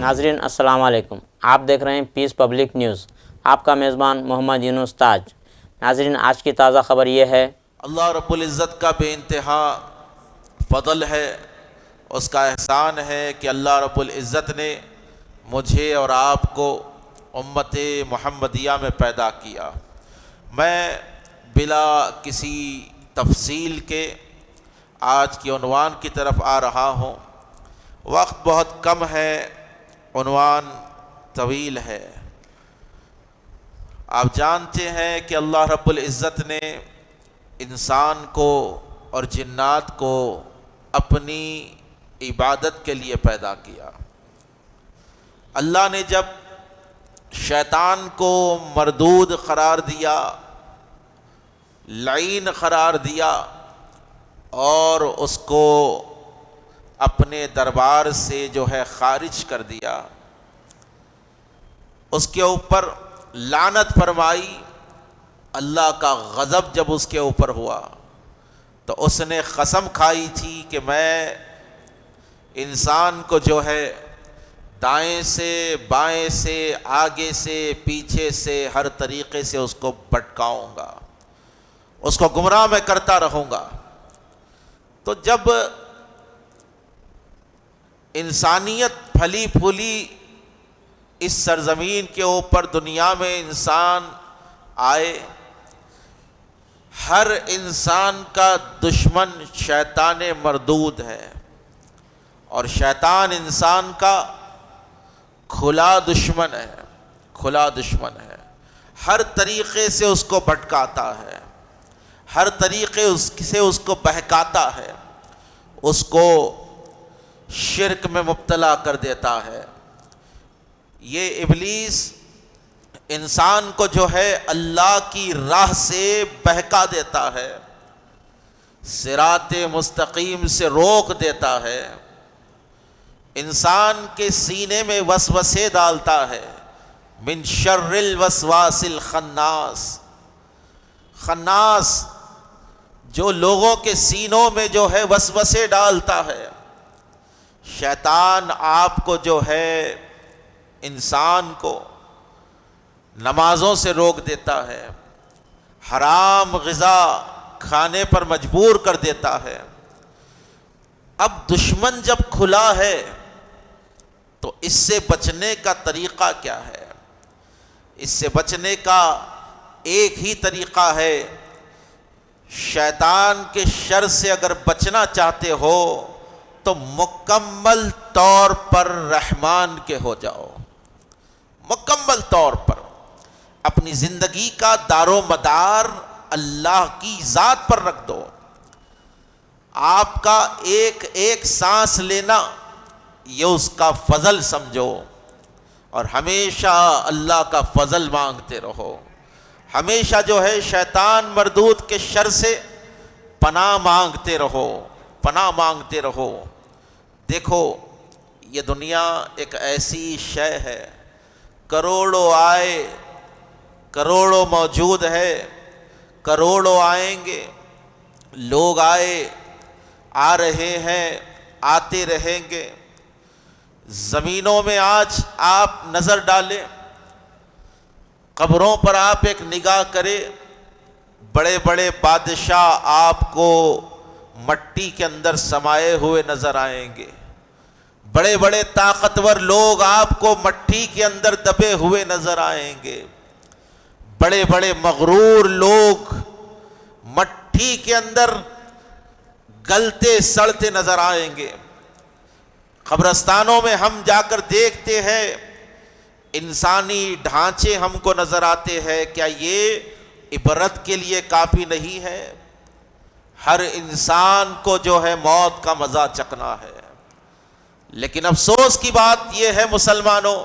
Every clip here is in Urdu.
ناظرین السلام علیکم، آپ دیکھ رہے ہیں پیس پبلک نیوز، آپ کا میزبان محمد یونس تاج۔ ناظرین آج کی تازہ خبر یہ ہے، اللہ رب العزت کا بے انتہا فضل ہے، اس کا احسان ہے کہ اللہ رب العزت نے مجھے اور آپ کو امت محمدیہ میں پیدا کیا۔ میں بلا کسی تفصیل کے آج کی عنوان کی طرف آ رہا ہوں۔ وقت بہت کم ہے، عنوان طویل ہے۔ آپ جانتے ہیں کہ اللہ رب العزت نے انسان کو اور جنات کو اپنی عبادت کے لیے پیدا کیا۔ اللہ نے جب شیطان کو مردود قرار دیا، لعین قرار دیا اور اس کو اپنے دربار سے جو ہے خارج کر دیا، اس کے اوپر لعنت فرمائی، اللہ کا غضب جب اس کے اوپر ہوا تو اس نے قسم کھائی تھی کہ میں انسان کو جو ہے دائیں سے بائیں سے آگے سے پیچھے سے ہر طریقے سے اس کو بھٹکاؤں گا، اس کو گمراہ میں کرتا رہوں گا۔ تو جب انسانیت پھلی پھولی اس سرزمین کے اوپر دنیا میں انسان آئے، ہر انسان کا دشمن شیطان مردود ہے، اور شیطان انسان کا کھلا دشمن ہے، کھلا دشمن ہے۔ ہر طریقے سے اس کو بھٹکاتا ہے، ہر طریقے سے اس کو بہکاتا ہے، اس کو شرک میں مبتلا کر دیتا ہے۔ یہ ابلیس انسان کو جو ہے اللہ کی راہ سے بہکا دیتا ہے، صراط مستقیم سے روک دیتا ہے، انسان کے سینے میں وسوسے ڈالتا ہے۔ من شر الوسواس الخناس، خناس جو لوگوں کے سینوں میں جو ہے وسوسے ڈالتا ہے۔ شیطان آپ کو جو ہے انسان کو نمازوں سے روک دیتا ہے، حرام غذا کھانے پر مجبور کر دیتا ہے۔ اب دشمن جب کھلا ہے تو اس سے بچنے کا طریقہ کیا ہے؟ اس سے بچنے کا ایک ہی طریقہ ہے، شیطان کے شر سے اگر بچنا چاہتے ہو تو مکمل طور پر رحمان کے ہو جاؤ، مکمل طور پر اپنی زندگی کا دار و مدار اللہ کی ذات پر رکھ دو۔ آپ کا ایک ایک سانس لینا یہ اس کا فضل سمجھو، اور ہمیشہ اللہ کا فضل مانگتے رہو۔ ہمیشہ جو ہے شیطان مردود کے شر سے پناہ مانگتے رہو، پناہ مانگتے رہو۔ دیکھو یہ دنیا ایک ایسی شے ہے، کروڑوں آئے کروڑوں موجود ہے، کروڑوں آئیں گے، لوگ آئے آ رہے ہیں، آتے رہیں گے۔ زمینوں میں آج آپ نظر ڈالیں، قبروں پر آپ ایک نگاہ کریں، بڑے بڑے بادشاہ آپ کو مٹی کے اندر سمائے ہوئے نظر آئیں گے، بڑے بڑے طاقتور لوگ آپ کو مٹی کے اندر دبے ہوئے نظر آئیں گے، بڑے بڑے مغرور لوگ مٹی کے اندر گلتے سڑتے نظر آئیں گے۔ قبرستانوں میں ہم جا کر دیکھتے ہیں، انسانی ڈھانچے ہم کو نظر آتے ہیں، کیا یہ عبرت کے لیے کافی نہیں ہے؟ ہر انسان کو جو ہے موت کا مزہ چکھنا ہے، لیکن افسوس کی بات یہ ہے مسلمانوں،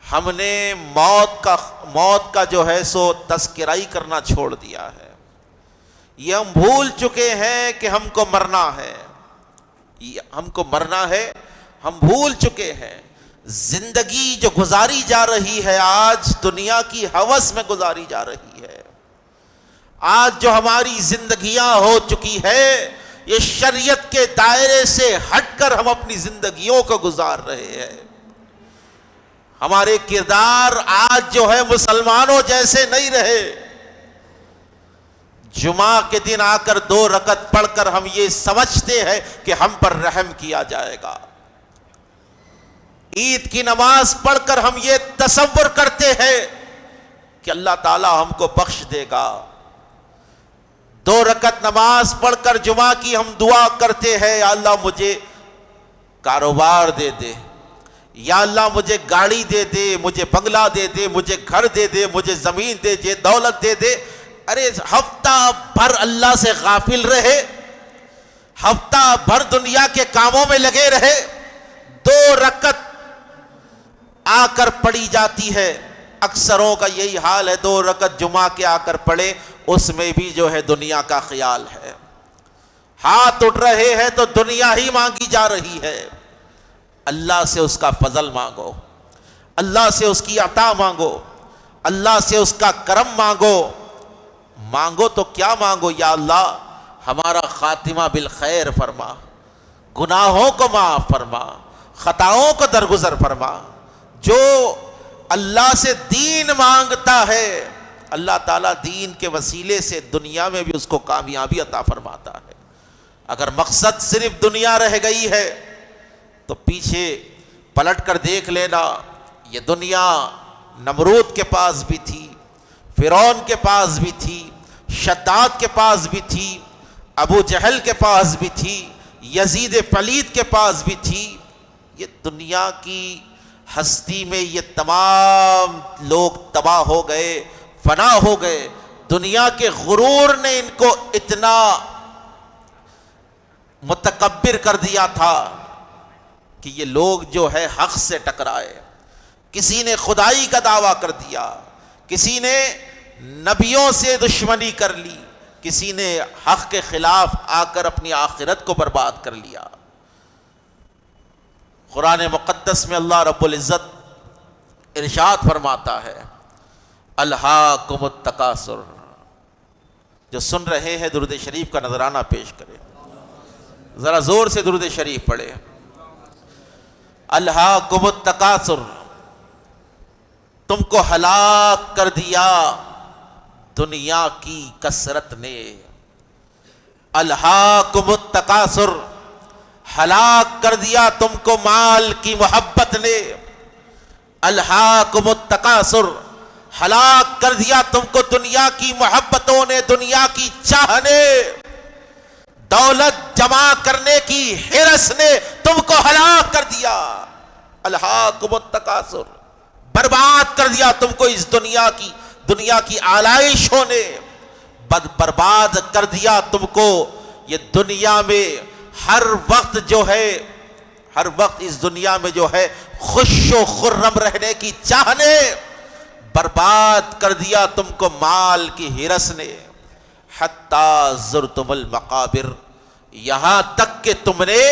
ہم نے موت کا جو ہے سو تذکرہ ہی کرنا چھوڑ دیا ہے۔ یہ ہم بھول چکے ہیں کہ ہم کو مرنا ہے، ہم کو مرنا ہے، ہم بھول چکے ہیں۔ زندگی جو گزاری جا رہی ہے آج دنیا کی ہوس میں گزاری جا رہی ہے، آج جو ہماری زندگیاں ہو چکی ہے یہ شریعت کے دائرے سے ہٹ کر ہم اپنی زندگیوں کو گزار رہے ہیں۔ ہمارے کردار آج جو ہے مسلمانوں جیسے نہیں رہے. جمعہ کے دن آ کر 2 رکعت پڑھ کر ہم یہ سمجھتے ہیں کہ ہم پر رحم کیا جائے گا. عید کی نماز پڑھ کر ہم یہ تصور کرتے ہیں کہ اللہ تعالی ہم کو بخش دے گا. 2 رکعت نماز پڑھ کر جمعہ کی ہم دعا کرتے ہیں یا اللہ مجھے کاروبار دے دے, یا اللہ مجھے گاڑی دے دے, مجھے بنگلہ دے دے, مجھے گھر دے دے, مجھے زمین دے دے, دولت دے دے. ارے ہفتہ بھر اللہ سے غافل رہے, ہفتہ بھر دنیا کے کاموں میں لگے رہے, 2 رکعت آ کر پڑھی جاتی ہے. اکثروں کا یہی حال ہے, 2 رکعت جمعہ کے آ کر پڑھے, اس میں بھی جو ہے دنیا کا خیال ہے. ہاتھ اٹھ رہے ہیں تو دنیا ہی مانگی جا رہی ہے. اللہ سے اس کا فضل مانگو, اللہ سے اس کی عطا مانگو, اللہ سے اس کا کرم مانگو. مانگو تو کیا مانگو, یا اللہ ہمارا خاتمہ بالخیر فرما, گناہوں کو معاف فرما, خطاؤں کو درگزر فرما. جو اللہ سے دین مانگتا ہے اللہ تعالیٰ دین کے وسیلے سے دنیا میں بھی اس کو کامیابی عطا فرماتا ہے. اگر مقصد صرف دنیا رہ گئی ہے تو پیچھے پلٹ کر دیکھ لینا, یہ دنیا نمرود کے پاس بھی تھی, فرعون کے پاس بھی تھی, شداد کے پاس بھی تھی, ابو جہل کے پاس بھی تھی, یزید پلید کے پاس بھی تھی. یہ دنیا کی ہستی میں یہ تمام لوگ تباہ ہو گئے, فنا ہو گئے. دنیا کے غرور نے ان کو اتنا متکبر کر دیا تھا کہ یہ لوگ جو ہے حق سے ٹکرائے. کسی نے خدائی کا دعویٰ کر دیا, کسی نے نبیوں سے دشمنی کر لی, کسی نے حق کے خلاف آ کر اپنی آخرت کو برباد کر لیا. قرآن مقدس میں اللہ رب العزت ارشاد فرماتا ہے الہاکم التکاثر. جو سن رہے ہیں درود شریف کا نذرانہ پیش کرے, ذرا زور سے درود شریف پڑھے. الہاکم التکاثر, تم کو ہلاک کر دیا دنیا کی کثرت نے. الہاکم التکاثر, ہلاک کر دیا تم کو مال کی محبت نے. الہاکم التکاثر, ہلاک کر دیا تم کو دنیا کی محبتوں نے, دنیا کی چاہ نے, دولت جمع کرنے کی ہرس نے تم کو ہلاک کر دیا. الہاکم التکاثر, برباد کر دیا تم کو اس دنیا کی آلائشوں نے, برباد کر دیا تم کو یہ دنیا میں ہر وقت جو ہے, ہر وقت اس دنیا میں جو ہے خوش و خرم رہنے کی چاہ نے, برباد کر دیا تم کو مال کی ہرس نے. حتی زرتم المقابر, یہاں تک کہ تم نے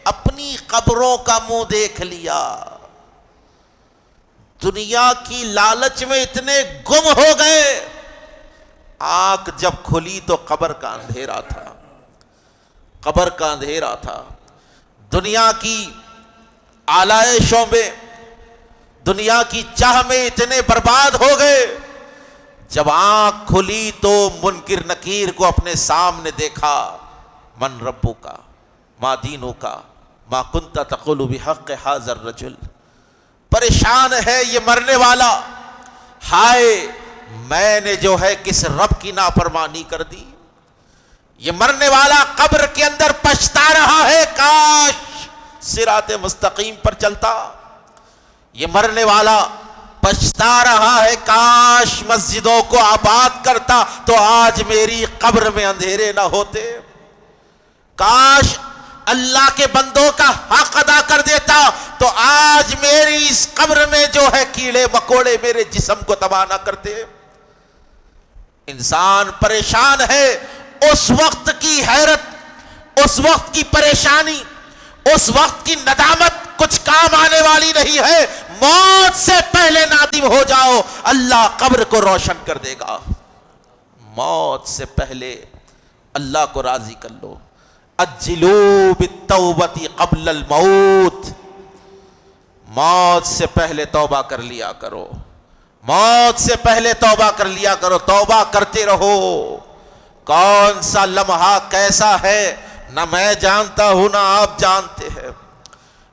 اپنی قبروں کا منہ دیکھ لیا. دنیا کی لالچ میں اتنے گم ہو گئے, آنکھ جب کھلی تو قبر کا اندھیرا تھا, قبر کا اندھیرا تھا. دنیا کی آلائشوں میں, دنیا کی چاہ میں اتنے برباد ہو گئے, جب آنکھ کھلی تو منکر نکیر کو اپنے سامنے دیکھا. من ربو کا, ما دینو کا, ما کنت تقول بحق ھذا الرجل. پریشان ہے یہ مرنے والا, ہائے میں نے جو ہے کس رب کی نافرمانی کر دی. یہ مرنے والا قبر کے اندر پچھتا رہا ہے, کاش صراط مستقیم پر چلتا. یہ مرنے والا پچھتا رہا ہے, کاش مسجدوں کو آباد کرتا تو آج میری قبر میں اندھیرے نہ ہوتے. کاش اللہ کے بندوں کا حق ادا کر دیتا تو آج میری اس قبر میں جو ہے کیڑے مکوڑے میرے جسم کو تباہ نہ کرتے. انسان پریشان ہے, اس وقت کی حیرت, اس وقت کی پریشانی, اس وقت کی ندامت کچھ کام آنے والی نہیں ہے. موت سے پہلے نادم ہو جاؤ, اللہ قبر کو روشن کر دے گا. موت سے پہلے اللہ کو راضی کر لو. اجلوا بالتوبۃ قبل الموت, موت سے پہلے توبہ کر لیا کرو، موت سے پہلے توبہ کر لیا کرو، توبہ کرتے رہو۔ کون سا لمحہ کیسا ہے نہ میں جانتا ہوں نہ آپ جانتے ہیں۔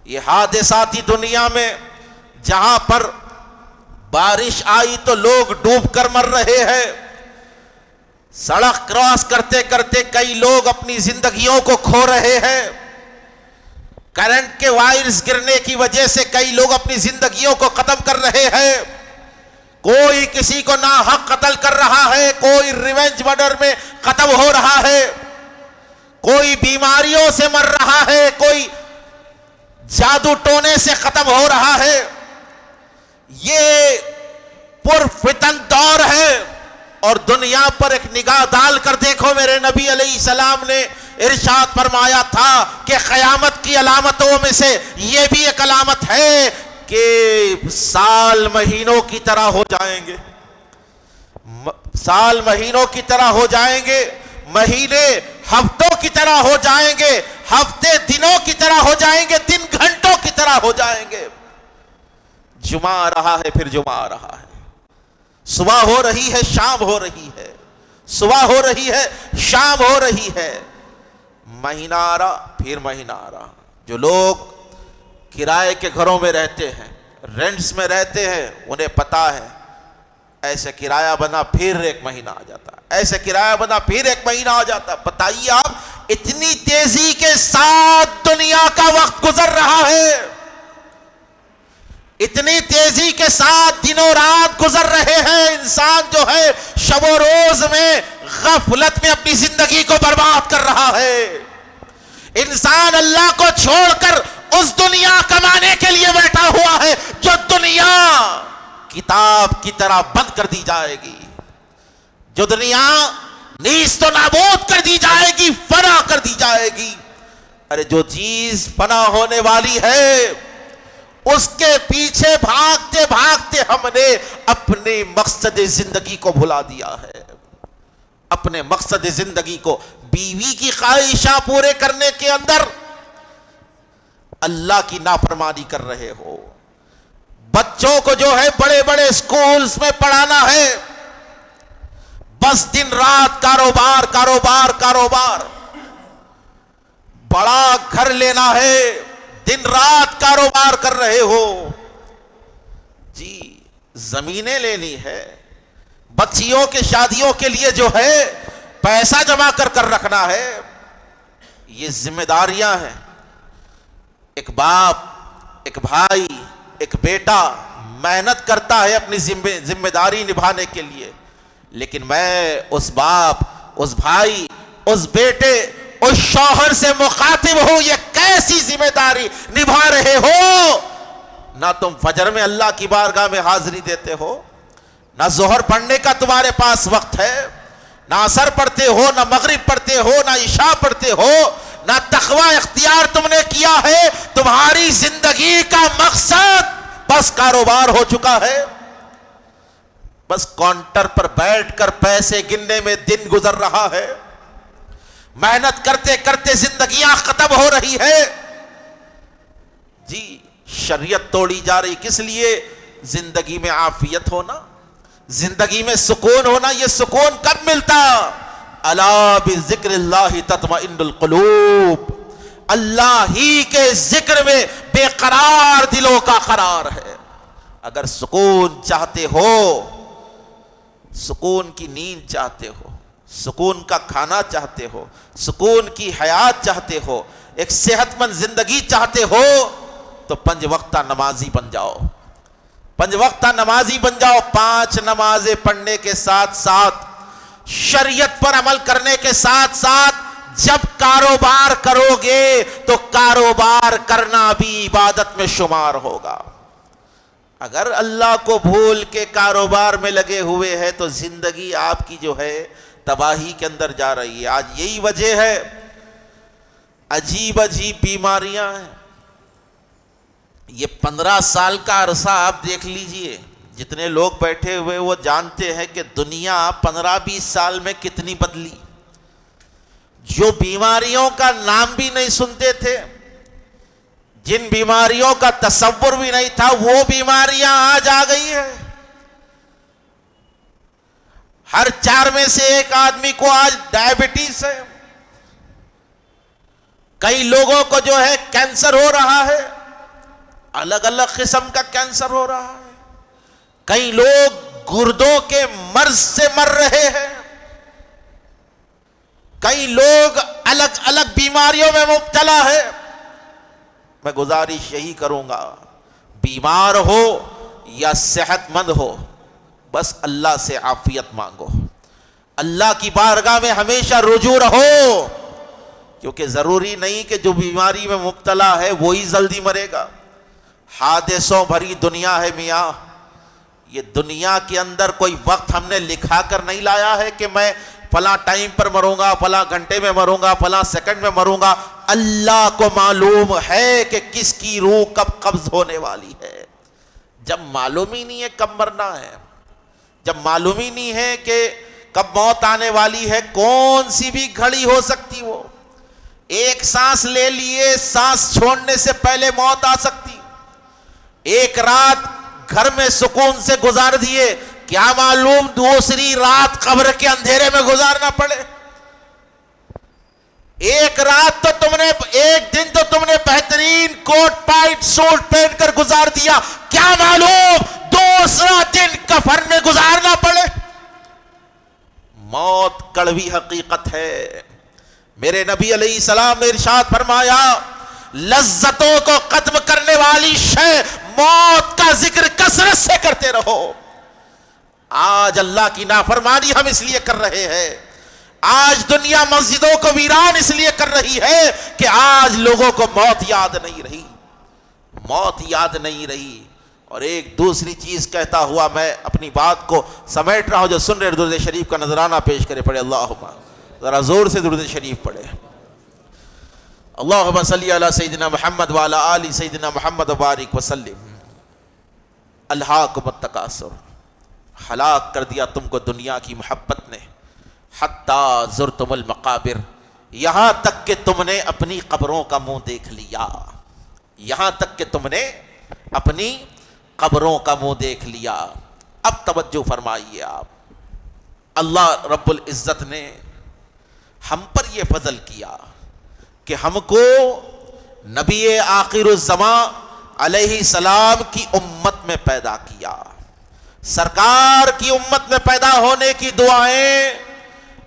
یہ حادثاتی دنیا میں جہاں پر بارش آئی تو لوگ ڈوب کر مر رہے ہیں، سڑک کراس کرتے کرتے کئی لوگ اپنی زندگیوں کو کھو رہے ہیں، کرنٹ کے وائرز گرنے کی وجہ سے کئی لوگ اپنی زندگیوں کو ختم کر رہے ہیں، کوئی کسی کو ناحق قتل کر رہا ہے، کوئی ریونج مرڈر میں ختم ہو رہا ہے، کوئی بیماریوں سے مر رہا ہے، کوئی جادو ٹونے سے ختم ہو رہا ہے۔ یہ پرفتن دور ہے، اور دنیا پر ایک نگاہ ڈال کر دیکھو، میرے نبی علیہ السلام نے ارشاد فرمایا تھا کہ قیامت کی علامتوں میں سے یہ بھی ایک علامت ہے کہ سال مہینوں کی طرح ہو جائیں گے، سال مہینوں کی طرح ہو جائیں گے، مہینے ہفتوں کی طرح ہو جائیں گے، ہفتے دنوں کی طرح ہو جائیں گے، دن گھنٹوں کی طرح ہو جائیں گے۔ جمعہ آ رہا ہے، پھر جمعہ آ رہا ہے، صبح ہو رہی ہے، شام ہو رہی ہے، صبح ہو رہی ہے، شام ہو رہی ہے، مہینہ آ رہا پھر مہینہ آ رہا۔ جو لوگ کرائے کے گھروں میں رہتے ہیں، رینٹس میں رہتے ہیں، انہیں پتا ہے ایسے کرایہ بنا پھر ایک مہینہ آ جاتا ہے، ایسے کرایہ بنا پھر ایک مہینہ آ جاتا ہے۔ بتائیے آپ، اتنی تیزی کے ساتھ دنیا کا وقت گزر رہا ہے، اتنی تیزی کے ساتھ دن و رات گزر رہے ہیں، انسان جو ہے شب و روز میں غفلت میں اپنی زندگی کو برباد کر رہا ہے۔ انسان اللہ کو چھوڑ کر اس دنیا کمانے کے لیے بیٹھا ہوا ہے جو دنیا کتاب کی طرح بند کر دی جائے گی، جو دنیا نیست و نابود کر دی جائے گی، فنا کر دی جائے گی۔ ارے جو چیز فنا ہونے والی ہے اس کے پیچھے بھاگتے بھاگتے ہم نے اپنے مقصد زندگی کو بھلا دیا ہے، اپنے مقصد زندگی کو، بیوی کی خواہشاں پورے کرنے کے اندر اللہ کی نافرمانی کر رہے ہو، بچوں کو جو ہے بڑے بڑے اسکولز میں پڑھانا ہے، بس دن رات کاروبار کاروبار کاروبار، بڑا گھر لینا ہے، دن رات کاروبار کر رہے ہو، جی زمینیں لینی ہے، بچیوں کے شادیوں کے لیے جو ہے پیسہ جمع کر کر رکھنا ہے، یہ ذمہ داریاں ہیں۔ ایک باپ، ایک بھائی، ایک بیٹا محنت کرتا ہے اپنی ذمہ داری نبھانے کے لیے، لیکن میں اس باپ، اس بھائی، اس بیٹے، اس شوہر سے مخاطب ہوں، یہ کیسی ذمہ داری نبھا رہے ہو؟ نہ تم فجر میں اللہ کی بارگاہ میں حاضری دیتے ہو، نہ ظہر پڑھنے کا تمہارے پاس وقت ہے، نہ عصر پڑھتے ہو، نہ مغرب پڑھتے ہو، نہ عشاء پڑھتے ہو، نہ تقوی اختیار تم نے کیا ہے۔ تمہاری زندگی کا مقصد بس کاروبار ہو چکا ہے، بس کاؤنٹر پر بیٹھ کر پیسے گننے میں دن گزر رہا ہے، محنت کرتے کرتے زندگیاں ختم ہو رہی ہے۔ جی شریعت توڑی جا رہی، کس لیے؟ زندگی میں عافیت ہونا، زندگی میں سکون ہونا۔ یہ سکون کب ملتا؟ الا بذکر اللہ تطمئن القلوب، اللہ ہی کے ذکر میں بے قرار دلوں کا قرار ہے۔ اگر سکون چاہتے ہو، سکون کی نیند چاہتے ہو، سکون کا کھانا چاہتے ہو، سکون کی حیات چاہتے ہو، ایک صحت مند زندگی چاہتے ہو، تو 5 وقتہ نمازی بن جاؤ، 5 وقتہ نمازی بن جاؤ۔ 5 نمازیں پڑھنے کے ساتھ ساتھ، شریعت پر عمل کرنے کے ساتھ ساتھ، جب کاروبار کرو گے تو کاروبار کرنا بھی عبادت میں شمار ہوگا۔ اگر اللہ کو بھول کے کاروبار میں لگے ہوئے ہیں تو زندگی آپ کی جو ہے تباہی کے اندر جا رہی ہے۔ آج یہی وجہ ہے، عجیب عجیب بیماریاں ہیں۔ یہ 15 سال کا عرصہ آپ دیکھ لیجئے، جتنے لوگ بیٹھے ہوئے وہ جانتے ہیں کہ دنیا 15-20 سال میں کتنی بدلی۔ جو بیماریوں کا نام بھی نہیں سنتے تھے، جن بیماریوں کا تصور بھی نہیں تھا وہ بیماریاں آج آ گئی ہیں. ہر 4 میں سے 1 آدمی کو آج ڈائبٹیز ہے. کئی لوگوں کو جو ہے کینسر ہو رہا ہے, الگ الگ قسم کا کینسر ہو رہا ہے. کئی لوگ گردوں کے مرض سے مر رہے ہیں. کئی لوگ الگ الگ بیماریوں میں مبتلا ہے. میں گزارش یہی کروں گا, بیمار ہو یا صحت مند ہو, بس اللہ سے عافیت مانگو, اللہ کی بارگاہ میں ہمیشہ رجوع رہو, کیونکہ ضروری نہیں کہ جو بیماری میں مبتلا ہے وہی جلدی مرے گا. حادثوں بھری دنیا ہے میاں. یہ دنیا کے اندر کوئی وقت ہم نے لکھا کر نہیں لایا ہے کہ میں فلاں ٹائم پر مروں گا, فلاں گھنٹے میں مروں گا, فلاں سیکنڈ میں مروں گا. اللہ کو معلوم ہے کہ کس کی روح کب قبض ہونے والی ہے. جب معلوم ہی نہیں ہے کب مرنا ہے, جب معلوم ہی نہیں ہے کہ کب موت آنے والی ہے, کون سی بھی گھڑی ہو سکتی. وہ ایک سانس لے لیے, سانس چھوڑنے سے پہلے موت آ سکتی. ایک رات گھر میں سکون سے گزار دیے, کیا معلوم دوسری رات قبر کے اندھیرے میں گزارنا پڑے. ایک رات تو تم نے, ایک دن تو تم نے بہترین کوٹ پائٹ سوٹ پہن کر گزار دیا, کیا معلوم دوسرا دن کفن میں گزارنا پڑے. موت کڑوی حقیقت ہے. میرے نبی علیہ السلام نے ارشاد فرمایا, لذتوں کو ختم کرنے والی شے موت کا ذکر کثرت سے کرتے رہو. آج اللہ کی نافرمانی ہم اس لیے کر رہے ہیں, آج دنیا مسجدوں کو ویران اس لیے کر رہی ہے کہ آج لوگوں کو موت یاد نہیں رہی, موت یاد نہیں رہی. اور ایک دوسری چیز کہتا ہوا میں اپنی بات کو سمیٹ رہا ہوں, جو سن رہے درود شریف کا نذرانہ پیش کرے. پڑھے اللہم, ذرا زور سے درود شریف پڑھے. اللہم صلی علی سیدنا محمد وعلی آل سیدنا محمد وبارک وسلم. الہاکم التکاثر, ہلاک کر دیا تم کو دنیا کی محبت نے. حتی زرتم المقابر, یہاں تک کہ تم نے اپنی قبروں کا منہ دیکھ لیا. یہاں تک کہ تم نے اپنی قبروں کا منہ دیکھ لیا. اب توجہ فرمائیے آپ, اللہ رب العزت نے ہم پر یہ فضل کیا کہ ہم کو نبی آخر الزمان علیہ السلام کی امت میں پیدا کیا. سرکار کی امت میں پیدا ہونے کی دعائیں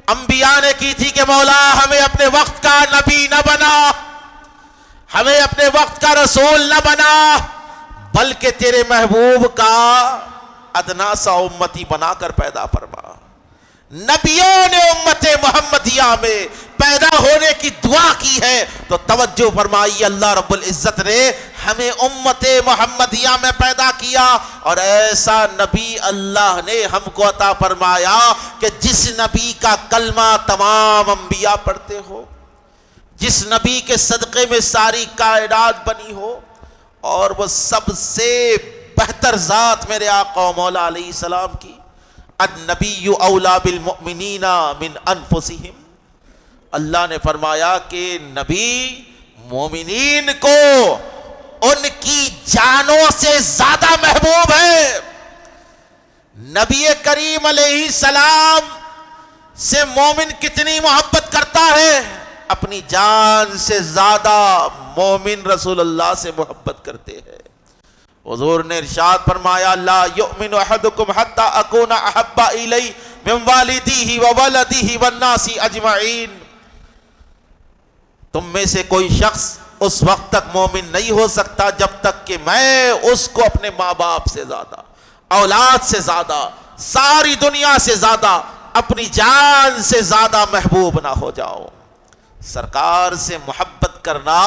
انبیاء نے کی تھی کہ مولا ہمیں اپنے وقت کا نبی نہ بنا, ہمیں اپنے وقت کا رسول نہ بنا, بلکہ تیرے محبوب کا ادنا سا امتی بنا کر پیدا فرما. نبیوں نے امت محمدیہ میں پیدا ہونے کی دعا کی ہے, تو توجہ فرمائی, اللہ رب العزت نے ہمیں امت محمدیہ میں پیدا کیا, اور ایسا نبی اللہ نے ہم کو عطا فرمایا کہ جس نبی کا کلمہ تمام انبیاء پڑھتے ہو, جس نبی کے صدقے میں ساری کائنات بنی ہو, اور وہ سب سے بہتر ذات میرے آقا و مولا علیہ السلام کی. النبی اولا بالمؤمنین من انفسہم, اللہ نے فرمایا کہ نبی مومنین کو ان کی جانوں سے زیادہ محبوب ہے. نبی کریم علیہ السلام سے مومن کتنی محبت کرتا ہے, اپنی جان سے زیادہ مومن رسول اللہ سے محبت کرتے ہیں. حضور نے ارشاد فرمایا, لا یؤمن احدکم حتی اکون احب الی من والدیہ وولدیہ والناس اجمعین. تم میں سے کوئی شخص اس وقت تک مومن نہیں ہو سکتا جب تک کہ میں اس کو اپنے ماں باپ سے زیادہ, اولاد سے زیادہ, ساری دنیا سے زیادہ, اپنی جان سے زیادہ محبوب نہ ہو جاؤ. سرکار سے محبت کرنا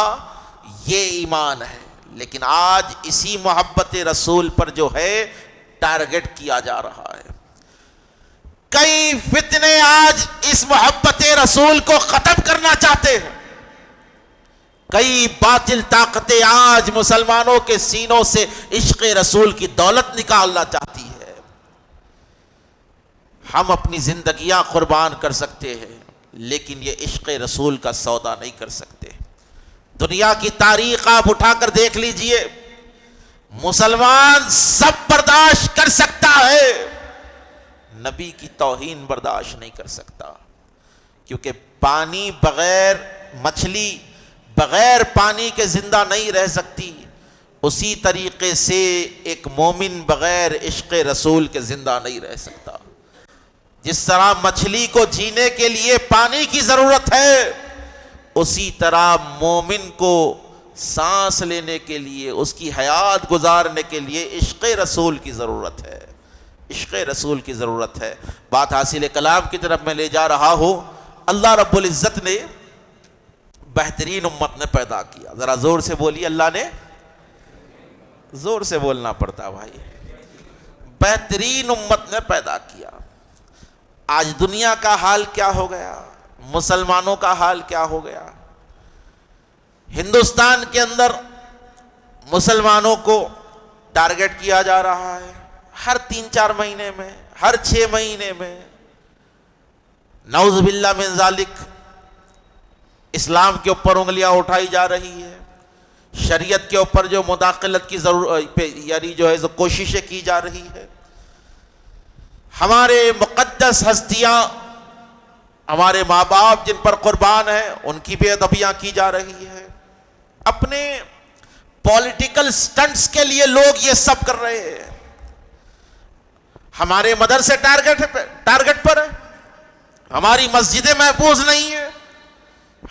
یہ ایمان ہے. لیکن آج اسی محبت رسول پر جو ہے ٹارگٹ کیا جا رہا ہے. کئی فتنے آج اس محبت رسول کو ختم کرنا چاہتے ہیں. کئی باطل طاقتیں آج مسلمانوں کے سینوں سے عشق رسول کی دولت نکالنا چاہتی ہے. ہم اپنی زندگیاں قربان کر سکتے ہیں, لیکن یہ عشق رسول کا سودا نہیں کر سکتے. دنیا کی تاریخ آپ اٹھا کر دیکھ لیجئے، مسلمان سب برداشت کر سکتا ہے، نبی کی توہین برداشت نہیں کر سکتا، کیونکہ پانی بغیر، مچھلی بغیر پانی کے زندہ نہیں رہ سکتی، اسی طریقے سے ایک مومن بغیر عشق رسول کے زندہ نہیں رہ سکتا۔ جس طرح مچھلی کو جینے کے لیے پانی کی ضرورت ہے، اسی طرح مومن کو سانس لینے کے لیے، اس کی حیات گزارنے کے لیے عشق رسول کی ضرورت ہے، عشق رسول کی ضرورت ہے۔ بات حاصل کلام کی طرف میں لے جا رہا ہوں، اللہ رب العزت نے بہترین امت نے پیدا کیا، ذرا زور سے بولیے، اللہ نے، زور سے بولنا پڑتا بھائی، بہترین امت نے پیدا کیا۔ آج دنیا کا حال کیا ہو گیا، مسلمانوں کا حال کیا ہو گیا؟ ہندوستان کے اندر مسلمانوں کو ٹارگٹ کیا جا رہا ہے، ہر 3-4 مہینے میں، ہر 6 مہینے میں، نعوذ باللہ من ذالک، اسلام کے اوپر انگلیاں اٹھائی جا رہی ہے، شریعت کے اوپر جو مداخلت کی ضرورت، یعنی جو ہے جو کوششیں کی جا رہی ہے، ہمارے مقدس ہستیاں، ہمارے ماں باپ جن پر قربان ہیں، ان کی بے ادبیاں کی جا رہی ہے، اپنے پولیٹیکل سٹنٹس کے لیے لوگ یہ سب کر رہے ہیں۔ ہمارے مدرسے ٹارگٹ پر ہیں، ہماری مسجدیں محفوظ نہیں ہیں،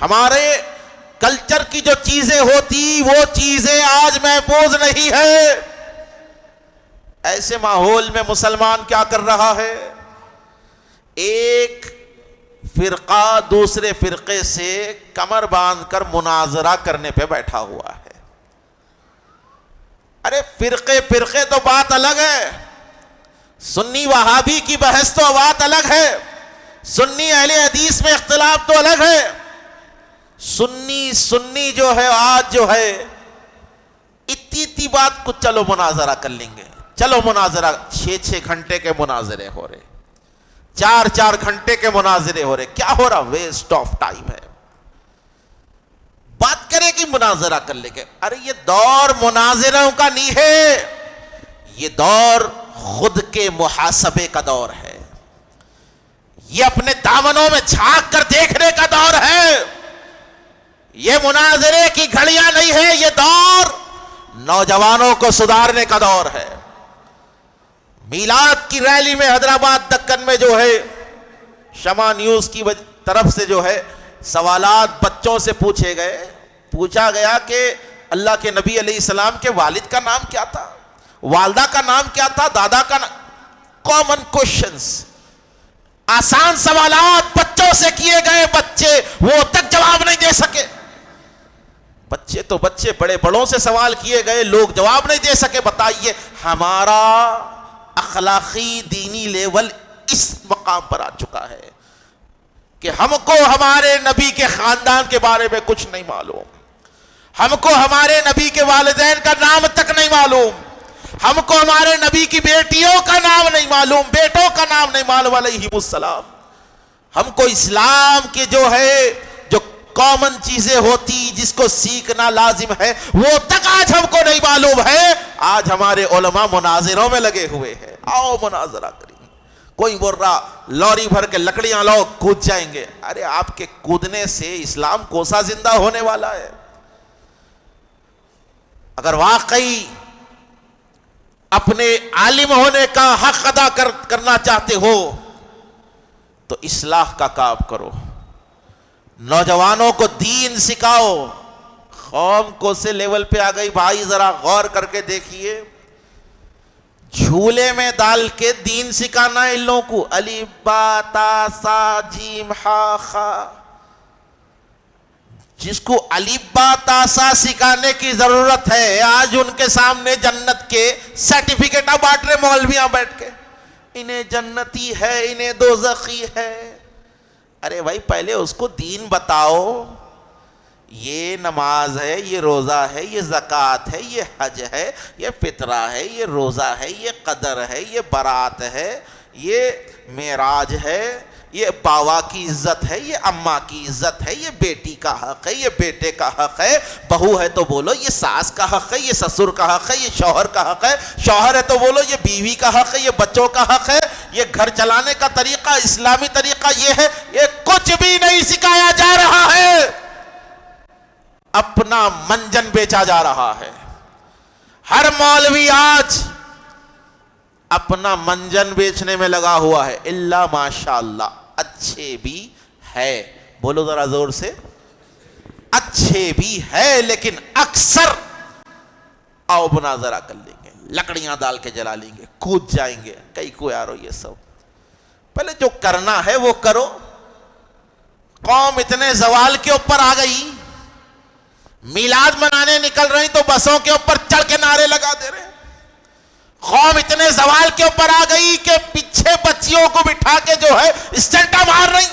ہمارے کلچر کی جو چیزیں ہوتی وہ چیزیں آج محفوظ نہیں ہے۔ ایسے ماحول میں مسلمان کیا کر رہا ہے؟ ایک فرقہ دوسرے فرقے سے کمر باندھ کر مناظرہ کرنے پہ بیٹھا ہوا ہے۔ ارے فرقے تو بات الگ ہے، سنی وہابی کی بحث تو بات الگ ہے، سنی اہل حدیث میں اختلاف تو الگ ہے، سنی جو ہے آج جو ہے اتنی بات کو چلو مناظرہ کر لیں گے، چلو مناظرہ، 6 گھنٹے کے مناظرے ہو رہے، 4 گھنٹے کے مناظرے ہو رہے، کیا ہو رہا؟ ویسٹ آف ٹائم ہے۔ بات کریں کہ مناظرہ کر لیں گے، ارے یہ دور مناظروں کا نہیں ہے، یہ دور خود کے محاسبے کا دور ہے، یہ اپنے دامنوں میں جھانک کر دیکھنے کا دور ہے، یہ مناظرے کی گھڑیاں نہیں ہے، یہ دور نوجوانوں کو سدھارنے کا دور ہے۔ میلاد کی ریلی میں حیدرآباد دکن میں جو ہے شمع نیوز کی طرف سے جو ہے سوالات بچوں سے پوچھے گئے، پوچھا گیا کہ اللہ کے نبی علیہ السلام کے والد کا نام کیا تھا، والدہ کا نام کیا تھا، دادا کا نام، کامن کوشچنز، آسان سوالات بچوں سے کیے گئے، بچے وہ تک جواب نہیں دے سکے، بچے تو بچے، بڑے بڑوں سے سوال کیے گئے، لوگ جواب نہیں دے سکے۔ بتائیے ہمارا اخلاقی دینی لیول اس مقام پر آ چکا ہے کہ ہم کو ہمارے نبی کے خاندان کے بارے میں کچھ نہیں معلوم، ہم کو ہمارے نبی کے والدین کا نام تک نہیں معلوم، ہم کو ہمارے نبی کی بیٹیوں کا نام نہیں معلوم، بیٹوں کا نام نہیں معلوم علیہم السلام، ہم کو اسلام کے جو ہے جو کامن چیزیں ہوتی جس کو سیکھنا لازم ہے وہ تک آج ہم کو نہیں معلوم ہے۔ آج ہمارے علماء مناظروں میں لگے ہوئے ہیں، آؤ مناظرہ کریں، کوئی بول رہا لوری بھر کے لکڑیاں لاؤ کود جائیں گے، ارے آپ کے کودنے سے اسلام کوسا زندہ ہونے والا ہے؟ اگر واقعی اپنے عالم ہونے کا حق ادا کرنا چاہتے ہو تو اصلاح کا کام کرو، نوجوانوں کو دین سکھاؤ۔ قوم کو سے لیول پہ آ گئی بھائی، ذرا غور کر کے دیکھیے، جھولے میں ڈال کے دین سکھانا ان لوگوں کو، الف با تا سا جیم ہا خا، جس کو الف با تا سا سکھانے کی ضرورت ہے آج ان کے سامنے جنت کے سرٹیفکیٹ بانٹ رہے مولویاں بیٹھ کے، انہیں جنتی ہے انہیں دوزخی ہے۔ ارے بھائی پہلے اس کو دین بتاؤ، یہ نماز ہے، یہ روزہ ہے، یہ زکوٰۃ ہے، یہ حج ہے، یہ فطرہ ہے، یہ روزہ ہے، یہ قدر ہے، یہ برات ہے، یہ معراج ہے، یہ باوا کی عزت ہے، یہ اماں کی عزت ہے، یہ بیٹی کا حق ہے، یہ بیٹے کا حق ہے، بہو ہے تو بولو یہ ساس کا حق ہے، یہ سسر کا حق ہے، یہ شوہر کا حق ہے، شوہر ہے تو بولو یہ بیوی کا حق ہے، یہ بچوں کا حق ہے، یہ گھر چلانے کا طریقہ اسلامی طریقہ یہ ہے، یہ کچھ بھی نہیں سکھایا جا رہا ہے، اپنا منجن بیچا جا رہا ہے۔ ہر مولوی آج اپنا منجن بیچنے میں لگا ہوا ہے، اللہ ماشاءاللہ اچھے بھی ہے، بولو ذرا زور سے، اچھے بھی ہے لیکن اکثر آؤ مناظرہ کر لیں گے، لکڑیاں ڈال کے جلا لیں گے، کود جائیں گے، کئی کو یارو یہ سب پہلے جو کرنا ہے وہ کرو۔ قوم اتنے زوال کے اوپر آ گئی، میلاد منانے نکل رہی تو بسوں کے اوپر چڑھ کے نعرے لگا دے رہے ہیں۔ قوم اتنے زوال کے اوپر آ گئی کہ پیچھے بچیوں کو بٹھا کے جو ہے اسٹنٹا مار رہی۔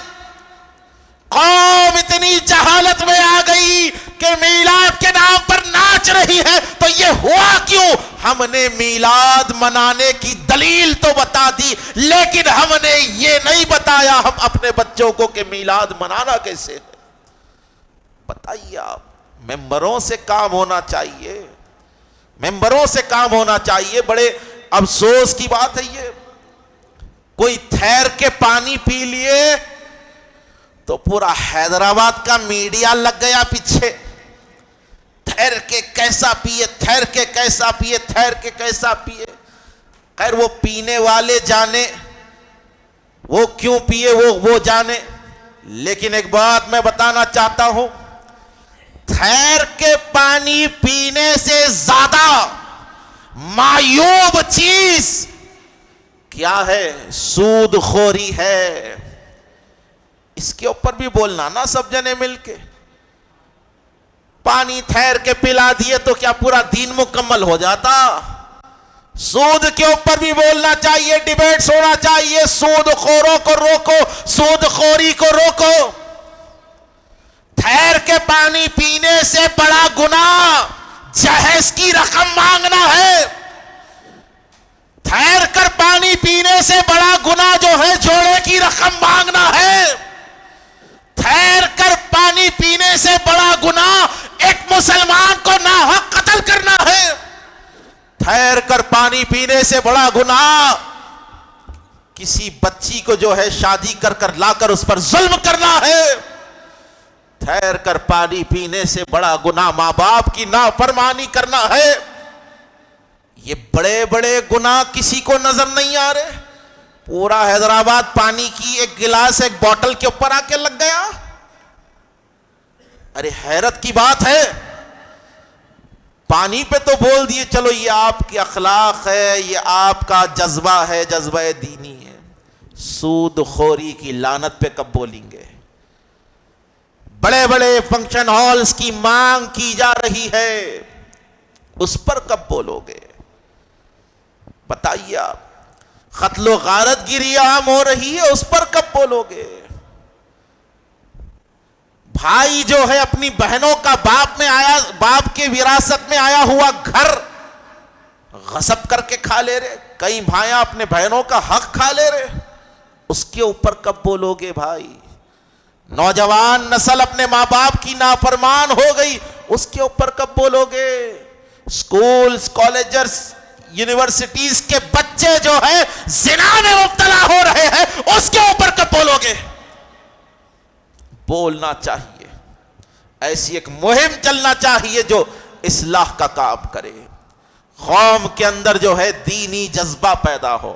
قوم اتنی جہالت میں آ گئی کہ میلاد کے نام پر ناچ رہی ہے، تو یہ ہوا کیوں؟ ہم نے میلاد منانے کی دلیل تو بتا دی، لیکن ہم نے یہ نہیں بتایا ہم اپنے بچوں کو کہ میلاد منانا کیسے ہے۔ بتائیے آپ، ممبروں سے کام ہونا چاہیے، ممبروں سے کام ہونا چاہیے۔ بڑے افسوس کی بات ہے یہ، کوئی ٹھہر کے پانی پی لیے تو پورا حیدرآباد کا میڈیا لگ گیا پیچھے، ٹھہر کے کیسا پیے، ٹھہر کے کیسا پیے، ٹھہر کے کیسا پیے۔ خیر وہ پینے والے جانے، وہ کیوں پیے وہ جانے، لیکن ایک بات میں بتانا چاہتا ہوں، ٹھہر کے پانی پینے سے زیادہ معیوب چیز کیا ہے؟ سود خوری ہے۔ اس کے اوپر بھی بولنا نا سب جنے مل کے۔ پانی ٹھہر کے پلا دیے تو کیا پورا دین مکمل ہو جاتا؟ سود کے اوپر بھی بولنا چاہیے، ڈیبیٹس ہونا چاہیے، سود خوروں کو روکو، سود خوری کو روکو۔ ٹھہر کے پانی پینے سے بڑا گناہ جہیز کی رقم مانگنا ہے۔ ٹھہر کر پانی پینے سے بڑا گناہ جو ہے جوڑے کی رقم مانگنا ہے۔ ٹھہر کر پانی پینے سے بڑا گناہ ایک مسلمان کو ناحق قتل کرنا ہے۔ ٹھہر کر پانی پینے سے بڑا گناہ کسی بچی کو جو ہے شادی کر لا کر اس پر ظلم کرنا ہے۔ ٹھہر کر پانی پینے سے بڑا گناہ ماں باپ کی نافرمانی کرنا ہے۔ یہ بڑے بڑے گناہ کسی کو نظر نہیں آ رہے، پورا حیدرآباد پانی کی ایک گلاس ایک بوٹل کے اوپر آ کے لگ گیا۔ ارے حیرت کی بات ہے، پانی پہ تو بول دیے چلو یہ آپ کی اخلاق ہے، یہ آپ کا جذبہ ہے، جذبہ دینی ہے، سود خوری کی لعنت پہ کب بولیں گے؟ بڑے بڑے فنکشن ہالز کی مانگ کی جا رہی ہے، اس پر کب بولو گے؟ بتائیے آپ، قتل و غارت گیری عام ہو رہی ہے، اس پر کب بولو گے؟ بھائی جو ہے اپنی بہنوں کا باپ کے وراثت میں آیا ہوا گھر غصب کر کے کھا لے رہے، کئی بھائیاں اپنے بہنوں کا حق کھا لے رہے، اس کے اوپر کب بولو گے بھائی؟ نوجوان نسل اپنے ماں باپ کی نافرمان ہو گئی، اس کے اوپر کب بولو گے؟ سکولز، کالجز، یونیورسٹیز کے بچے جو ہیں زنا میں مبتلا ہو رہے ہیں، اس کے اوپر کب بولو گے؟ بولنا چاہیے، ایسی ایک مہم چلنا چاہیے جو اصلاح کا کام کرے، قوم کے اندر جو ہے دینی جذبہ پیدا ہو۔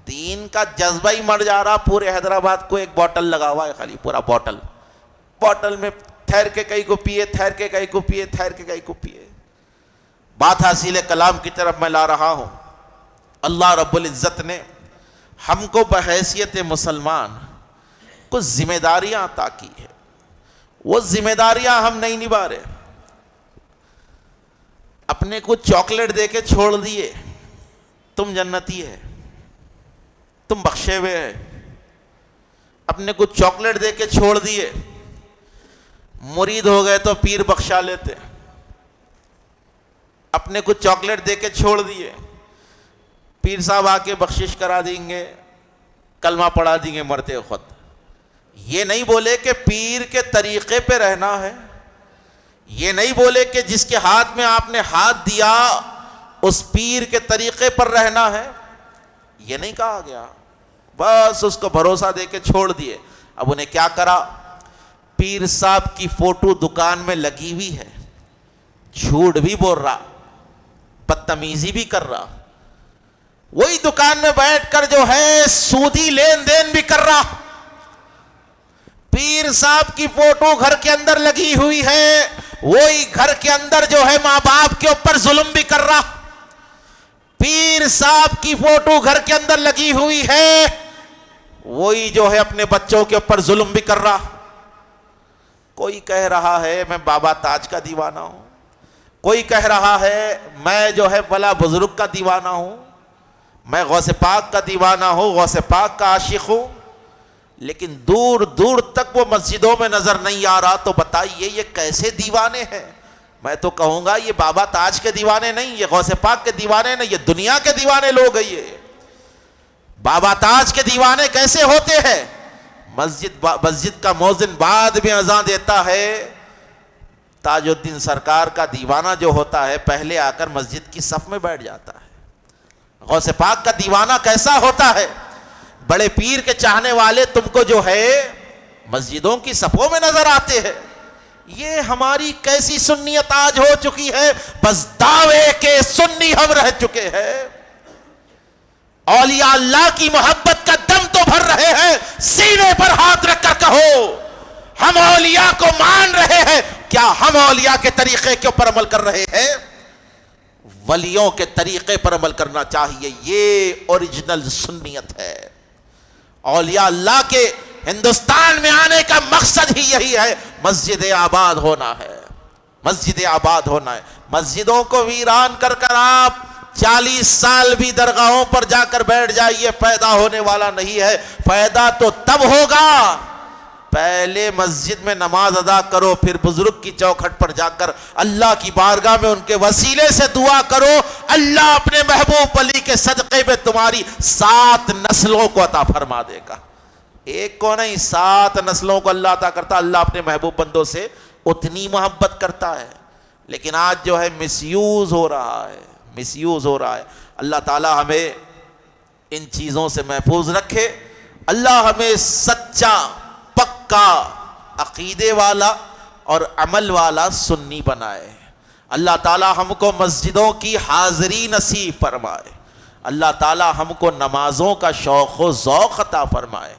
دین کا جذبہ ہی مر جا رہا، پورے حیدرآباد کو ایک بوٹل لگا ہوا ہے، خالی پورا بوٹل میں ٹھہر کے کئی کو پیے، ٹھہر کے کئی کو پیے، ٹھہر کے کئی کو پیے۔ بات حاصل کلام کی طرف میں لا رہا ہوں، اللہ رب العزت نے ہم کو بحیثیت مسلمان کچھ ذمہ داریاں عطا کی ہے، وہ ذمہ داریاں ہم نہیں نبھا رہے۔ اپنے کو چاکلیٹ دے کے چھوڑ دیے، تم جنتی ہے، تم بخشے ہوئے ہے۔ اپنے کو چاکلیٹ دے کے چھوڑ دیے، مرید ہو گئے تو پیر بخشا لیتے۔ اپنے کو چاکلیٹ دے کے چھوڑ دیے، پیر صاحب آ کے بخشش کرا دیں گے، کلمہ پڑھا دیں گے مرتے خود۔ یہ نہیں بولے کہ پیر کے طریقے پہ رہنا ہے، یہ نہیں بولے کہ جس کے ہاتھ میں آپ نے ہاتھ دیا اس پیر کے طریقے پر رہنا ہے، یہ نہیں کہا گیا، بس اس کو بھروسہ دے کے چھوڑ دیے۔ اب انہیں کیا کرا، پیر صاحب کی فوٹو دکان میں لگی ہوئی ہے، جھوٹ بھی بول رہا، بدتمیزی بھی کر رہا، وہی دکان میں بیٹھ کر جو ہے سودی لین دین بھی کر رہا، پیر صاحب کی فوٹو گھر کے اندر لگی ہوئی ہے، وہی گھر کے اندر جو ہے ماں باپ کے اوپر ظلم بھی کر رہا، پیر صاحب کی فوٹو گھر کے اندر لگی ہوئی ہے، وہی جو ہے اپنے بچوں کے اوپر ظلم بھی کر رہا۔ کوئی کہہ رہا ہے میں بابا تاج کا دیوانہ ہوں، کوئی کہہ رہا ہے میں جو ہے فلاں بزرگ کا دیوانہ ہوں، میں غوث پاک کا دیوانہ ہوں، غوث پاک کا عاشق ہوں، لیکن دور دور تک وہ مسجدوں میں نظر نہیں آ رہا، تو بتائیے یہ کیسے دیوانے ہیں؟ میں تو کہوں گا یہ بابا تاج کے دیوانے نہیں، یہ غوث پاک کے دیوانے نہیں، یہ دنیا کے دیوانے لوگ ہیں۔ یہ بابا تاج کے دیوانے کیسے ہوتے ہیں؟ مسجد کا مؤذن بعد میں اذان دیتا ہے، تاج الدین سرکار کا دیوانہ جو ہوتا ہے پہلے آ کر مسجد کی صف میں بیٹھ جاتا ہے۔ غوث پاک کا دیوانہ کیسا ہوتا ہے؟ بڑے پیر کے چاہنے والے تم کو جو ہے مسجدوں کی صفوں میں نظر آتے ہیں۔ یہ ہماری کیسی سنیت آج ہو چکی ہے، بس دعوے کے سنی ہم رہ چکے ہیں۔ اولیاء اللہ کی محبت کا دم تو بھر رہے ہیں، سینے پر ہاتھ رکھ کر کہو ہم اولیاء کو مان رہے ہیں، کیا ہم اولیاء کے طریقے کے اوپر عمل کر رہے ہیں؟ ولیوں کے طریقے پر عمل کرنا چاہیے، یہ اوریجنل سنیت ہے۔ اولیاء اللہ کے ہندوستان میں آنے کا مقصد ہی یہی ہے، مسجد آباد ہونا ہے، مسجد آباد ہونا ہے۔ مسجدوں کو ویران کر کر آپ 40 سال بھی درگاہوں پر جا کر بیٹھ جائیے، فائدہ ہونے والا نہیں ہے۔ فائدہ تو تب ہوگا پہلے مسجد میں نماز ادا کرو، پھر بزرگ کی چوکھٹ پر جا کر اللہ کی بارگاہ میں ان کے وسیلے سے دعا کرو، اللہ اپنے محبوب ولی کے صدقے میں تمہاری 7 نسلوں کو عطا فرما دے گا۔ ایک کو نہیں، 7 نسلوں کو اللہ عطا کرتا۔ اللہ اپنے محبوب بندوں سے اتنی محبت کرتا ہے، لیکن آج جو ہے مس یوز ہو رہا ہے، مس یوز ہو رہا ہے۔ اللہ تعالی ہمیں ان چیزوں سے محفوظ رکھے، اللہ ہمیں سچا پکا عقیدے والا اور عمل والا سنی بنائے۔ اللہ تعالی ہم کو مسجدوں کی حاضری نصیب فرمائے، اللہ تعالی ہم کو نمازوں کا شوق و ذوق عطا فرمائے۔